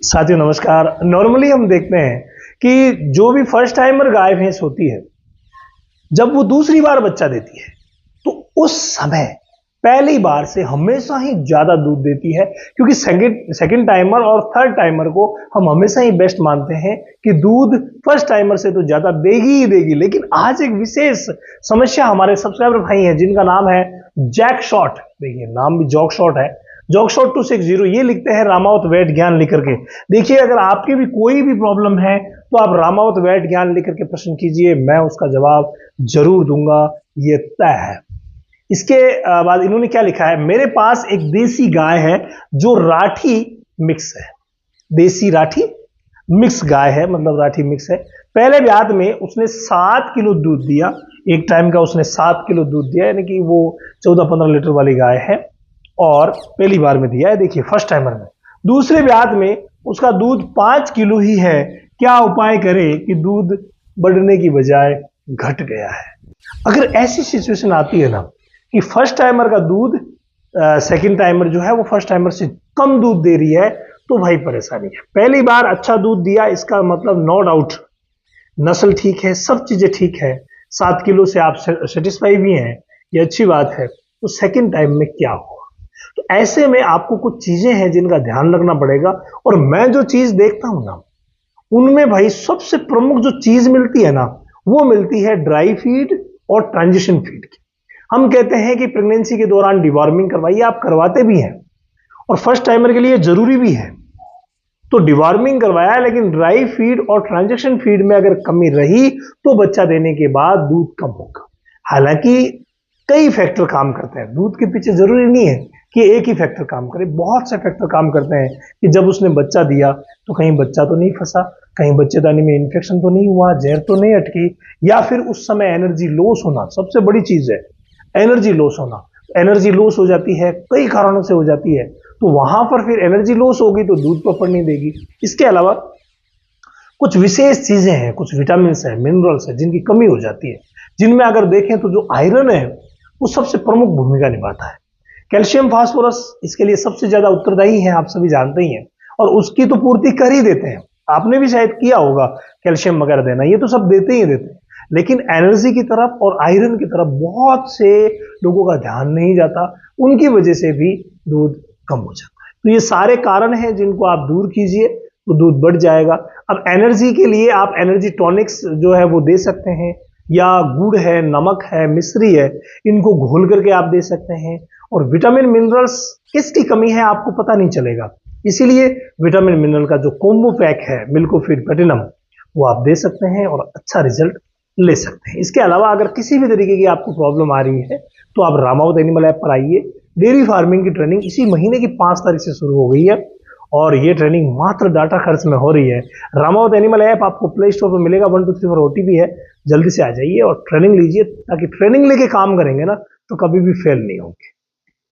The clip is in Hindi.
साथियों नमस्कार। नॉर्मली हम देखते हैं कि जो भी फर्स्ट टाइमर गाय भैंस होती है, जब वो दूसरी बार बच्चा देती है तो उस समय पहली बार से हमेशा ही ज्यादा दूध देती है, क्योंकि सेकंड टाइमर और थर्ड टाइमर को हम हमेशा ही बेस्ट मानते हैं कि दूध फर्स्ट टाइमर से तो ज्यादा देगी ही देगी। लेकिन आज एक विशेष समस्या हमारे सब्सक्राइबर भाई हैं जिनका नाम है जैक शॉट। देखिए नाम भी जॉक शॉट है, जॉक शॉट 260 ये लिखते हैं रामावत वैट ज्ञान लिख करके। देखिए अगर आपकी भी कोई भी प्रॉब्लम है तो आप रामावत वैट ज्ञान लिख करके प्रश्न कीजिए, मैं उसका जवाब जरूर दूंगा, ये तय है। इसके बाद इन्होंने क्या लिखा है, मेरे पास एक देसी गाय है जो राठी मिक्स है। देसी राठी मिक्स गाय है, मतलब राठी मिक्स है। पहले ब्यात में उसने 7 किलो दूध दिया, एक टाइम का उसने 7 किलो दूध दिया, यानी कि वो 14-15 लीटर वाली गाय है और पहली बार में दिया है। देखिए फर्स्ट टाइमर में। दूसरे ब्यात में उसका दूध 5 किलो ही है। क्या उपाय करें कि दूध बढ़ने की बजाय घट गया है। अगर ऐसी सिचुएशन आती है ना कि फर्स्ट टाइमर का दूध सेकंड टाइमर जो है वो फर्स्ट टाइमर से कम दूध दे रही है, तो भाई परेशानी है। पहली बार अच्छा दूध दिया, इसका मतलब नो डाउट नस्ल ठीक है, सब चीजें ठीक है, 7 किलो से आप सेटिस्फाई भी हैं, ये अच्छी बात है। तो सेकंड टाइम में क्या होगा, तो ऐसे में आपको कुछ चीजें हैं जिनका ध्यान रखना पड़ेगा। और मैं जो चीज देखता हूं ना, उनमें भाई सबसे प्रमुख जो चीज मिलती है ना, वो मिलती है ड्राई फीड और ट्रांजिशन फीड की। हम कहते हैं कि प्रेगनेंसी के दौरान डिवॉर्मिंग करवाइए, आप करवाते भी हैं और फर्स्ट टाइमर के लिए जरूरी भी है, तो डिवॉर्मिंग करवाया। लेकिन ड्राई फीड और ट्रांजिशन फीड में अगर कमी रही तो बच्चा देने के बाद दूध कम होगा। हालांकि कई फैक्टर काम करते हैं, दूध के पीछे जरूरी नहीं है कि एक ही फैक्टर काम करे, बहुत से फैक्टर काम करते हैं कि जब उसने बच्चा दिया तो कहीं बच्चा तो नहीं फंसा, कहीं बच्चेदानी में इन्फेक्शन तो नहीं हुआ, जहर तो नहीं अटकी, या फिर उस समय एनर्जी लॉस होना सबसे बड़ी चीज है। एनर्जी लॉस होना, एनर्जी लॉस हो जाती है, कई कारणों से हो जाती है, तो वहां पर फिर एनर्जी लॉस होगी तो दूध प्रॉपर नहीं देगी। इसके अलावा कुछ विशेष चीजें हैं, कुछ विटामिन है, मिनरल्स है जिनकी कमी हो जाती है, जिनमें अगर देखें तो जो आयरन है वो सबसे प्रमुख भूमिका निभाता है। कैल्शियम फास्फोरस इसके लिए सबसे ज्यादा उत्तरदायी है, आप सभी जानते ही हैं, और उसकी तो पूर्ति कर ही देते हैं। आपने भी शायद किया होगा कैल्शियम वगैरह देना, ये तो सब देते ही देते हैं। लेकिन एनर्जी की तरफ और आयरन की तरफ बहुत से लोगों का ध्यान नहीं जाता, उनकी वजह से भी दूध कम हो जाता है। तो ये सारे कारण हैं जिनको आप दूर कीजिए तो दूध बढ़ जाएगा। अब एनर्जी के लिए आप एनर्जी टॉनिक्स जो है वो दे सकते हैं, या गुड़ है, नमक है, मिश्री है, इनको घोल करके आप दे सकते हैं। और विटामिन मिनरल्स किसकी कमी है आपको पता नहीं चलेगा, इसीलिए विटामिन मिनरल का जो कॉम्बो पैक है मिल्कोफीड प्लेटिनम, वो आप दे सकते हैं और अच्छा रिजल्ट ले सकते हैं। इसके अलावा अगर किसी भी तरीके की आपको प्रॉब्लम आ रही है तो आप रामावत एनिमल ऐप पर आइए। डेयरी फार्मिंग की ट्रेनिंग इसी महीने की 5 तारीख से शुरू हो गई है और ये ट्रेनिंग मात्र डाटा खर्च में हो रही है। रामावत एनिमल ऐप आपको प्ले स्टोर पर मिलेगा, 1234 OTP है, जल्दी से आ जाइए और ट्रेनिंग लीजिए, ताकि ट्रेनिंग लेके काम करेंगे ना तो कभी भी फेल नहीं होंगे।